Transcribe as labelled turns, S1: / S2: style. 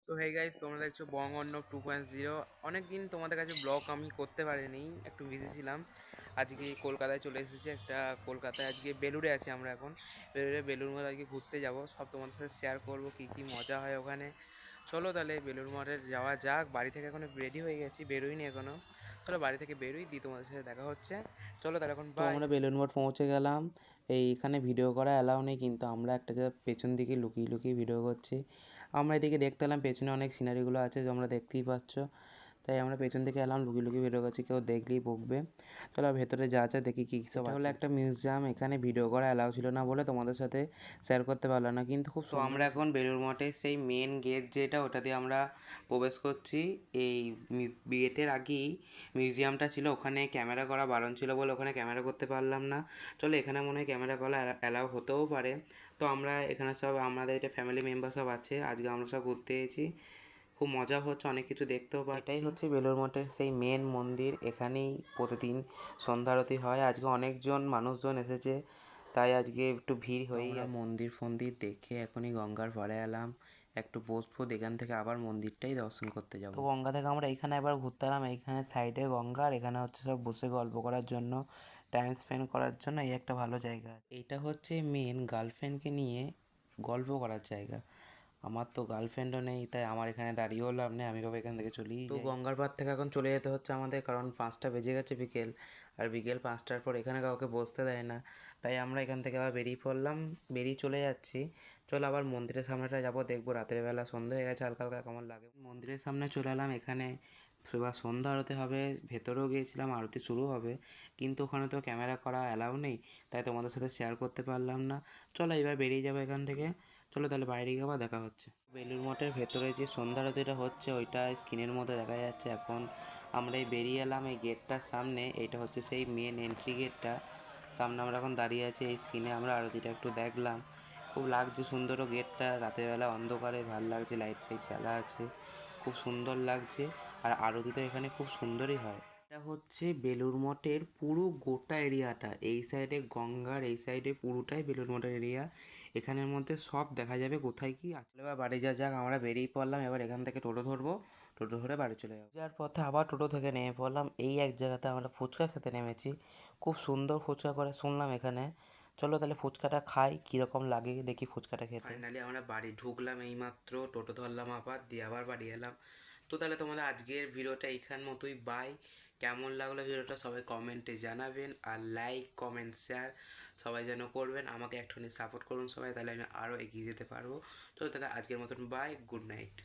S1: তো hey guys, তোমরা দেখছো বং অর্ণব 2.0। অনেক দিন তোমাদের কাছে ব্লগ আমি করতে পারিনি, একটু বিজি ছিলাম। আজকে কলকাতায় চলে এসেছি। কলকাতায় আজকে বেলুড়ে আছি আমরা এখন। বেলুড় মঠ আজকে ঘুরতে যাব, সব তোমাদের সাথে শেয়ার করবো কী কী মজা হয় ওখানে। চলো তাহলে বেলুড় মঠে যাওয়া যাক। বাড়ি থেকে এখনো রেডি হয়ে গেছি, বেরোইনি এখনো। চলো বাড়ি থেকে বেরোই, দিয়ে তোমাদের সাথে দেখা হচ্ছে। চলো তাহলে এখন
S2: তো আমরা বেলুড় মঠ পৌঁছে গেলাম। এইখানে ভিডিও করা অ্যালাউ নেই, কিন্তু আমরা একটা জায়গা পেছন দিকে লুকিয়ে লুকিয়ে ভিডিও করছি। আমরা এদিকে দেখতে পেলাম পেছনে অনেক সিনারিগুলো আছে, তোমরা দেখতেই পাচ্ছ। তাই আমরা পেছন থেকে এলাম, লুকিয়ে লুকিয়ে ভিডিও করছি, কেউ দেখলেই বকবে। চলো ভেতরে যা আছে দেখি কী সব আছে। হলো একটা মিউজিয়াম, এখানে ভিডিও করা অ্যালাউ ছিল না বলে তোমাদের সাথে শেয়ার করতে পারলাম না, কিন্তু খুব। তো আমরা এখন বেলুড় মঠের সেই মেন গেট যেটা, ওটা দিয়ে আমরা প্রবেশ করছি। এই গেটের আগেই মিউজিয়ামটা ছিল, ওখানে ক্যামেরা করা বারণ ছিল বলে ওখানে ক্যামেরা করতে পারলাম না। চলো এখানে মনে হয় ক্যামেরা করা অ্যালাউ হতেও পারে। তো আমরা এখানে সব আমাদের এটা ফ্যামিলি মেম্বার সব আছে, আজকে আমরা সব ঘুরতে এসেছি। খুব মজা হচ্ছে, অনেক কিছু দেখতেও পাচ্ছি। এটাই হচ্ছে বেলুড় মঠের সেই মেন মন্দির, এখানেই প্রতিদিন সন্ধ্যা আরতি হয়। আজকে অনেকজন মানুষজন এসেছে, তাই আজকে একটু ভিড় হয়েই আছে। মন্দির ফন্দির দেখে এখনই গঙ্গার পাড়ে এলাম, একটু বসবো, এখান থেকে আবার মন্দিরটাই দর্শন করতে যাবো। তো গঙ্গা থেকে আমরা এইখানে আবার ঘুরতে এলাম। এইখানে সাইডে গঙ্গা, আর এখানে হচ্ছে সব বসে গল্প করার জন্য, টাইম স্পেন্ড করার জন্য এই একটা ভালো জায়গা। এইটা হচ্ছে মেন গার্লফ্রেন্ডকে নিয়ে গল্প করার জায়গা। আমার তো গার্লফ্রেন্ডও নেই, তাই আমার এখানে দাঁড়িয়েও লাভ নেই, আমি ভাবে এখান থেকে চলেই যাই। তো গঙ্গার পাড় থেকে এখন চলে যেতে হচ্ছে আমাদের, কারণ 5টা বেজে গেছে বিকেল, আর বিকেল 5টার পর এখানে কাউকে বসতে দেয় না। তাই আমরা এখান থেকে আবার বেরিয়ে পড়লাম, বেরিয়ে চলে যাচ্ছি। চলো আবার মন্দিরের সামনেটা যাবো, দেখবো রাতের বেলা সন্ধ্যা হয়ে গেছে, হালকা হালকা কেমন লাগে। মন্দিরের সামনে চলে এলাম, এখানে এবার সন্ধ্যা আরতি হবে। ভেতরেও গিয়েছিলাম, আরতি শুরু হবে, কিন্তু ওখানে তো ক্যামেরা করা অ্যালাউ নেই, তাই তোমাদের সাথে শেয়ার করতে পারলাম না। চলো এবার বেরিয়ে যাবো এখান থেকে। চলো তাহলে বাইরে গিয়ে আবার দেখা হচ্ছে। বেলুড় মঠের ভেতরে যে সন্ধ্যা আরতিটা হচ্ছে ওইটা স্ক্রিনের মধ্যে দেখা যাচ্ছে এখন। আমরা এই বেরিয়ে এলাম এই গেটটার সামনে, এইটা হচ্ছে সেই মেন এন্ট্রি গেটটা। সামনে আমরা এখন দাঁড়িয়ে আছি, এই স্ক্রিনে আমরা আরতিটা একটু দেখলাম। খুব লাগছে সুন্দরও গেটটা, রাতের বেলা অন্ধকারে ভাল লাগছে, লাইট ফাইট জ্বালা আছে, খুব সুন্দর লাগছে। আর আরতি তো এখানে খুব সুন্দরই হয়। এটা হচ্ছে বেলুড় মঠের পুরো গোটা এরিয়াটা, এই সাইডে গঙ্গার এই সাইডে পুরোটাই বেলুড় মঠের এরিয়া। এখানের মধ্যে সব দেখা যাবে কোথায় কি আছে। এবার বাড়ি যাক, আমরা বেরিয়ে পড়লাম। এবার এখান থেকে টোটো ধরবো, টোটো ধরে বাড়ি চলে যাবো। যাওয়ার পথে আবার টোটো থেকে নেমে পড়লাম, এই এক জায়গাতে আমরা ফুচকা খেতে নেমেছি। খুব সুন্দর ফুচকা করে শুনলাম এখানে। চলো তাহলে ফুচকাটা খাই, কীরকম লাগে দেখি ফুচকাটা খেতে। ফাইনালি আমরা বাড়ি ঢুকলাম এইমাত্র, টোটো ধরলাম আবার, দিয়ে আবার বাড়ি এলাম। তো তাহলে তোমাদের আজকের ভিডিওটা এইখান মতোই। বাই। কেমন লাগলো ভিডিওটা সবাই কমেন্টে জানাবেন, আর লাইক কমেন্ট শেয়ার সবাই যেন করবেন, আমাকে একটুখানি সাপোর্ট করুন সবাই, তাহলে আমি আরও এগিয়ে যেতে পারবো। তো তাহলে আজকের মতন বাই, গুড নাইট।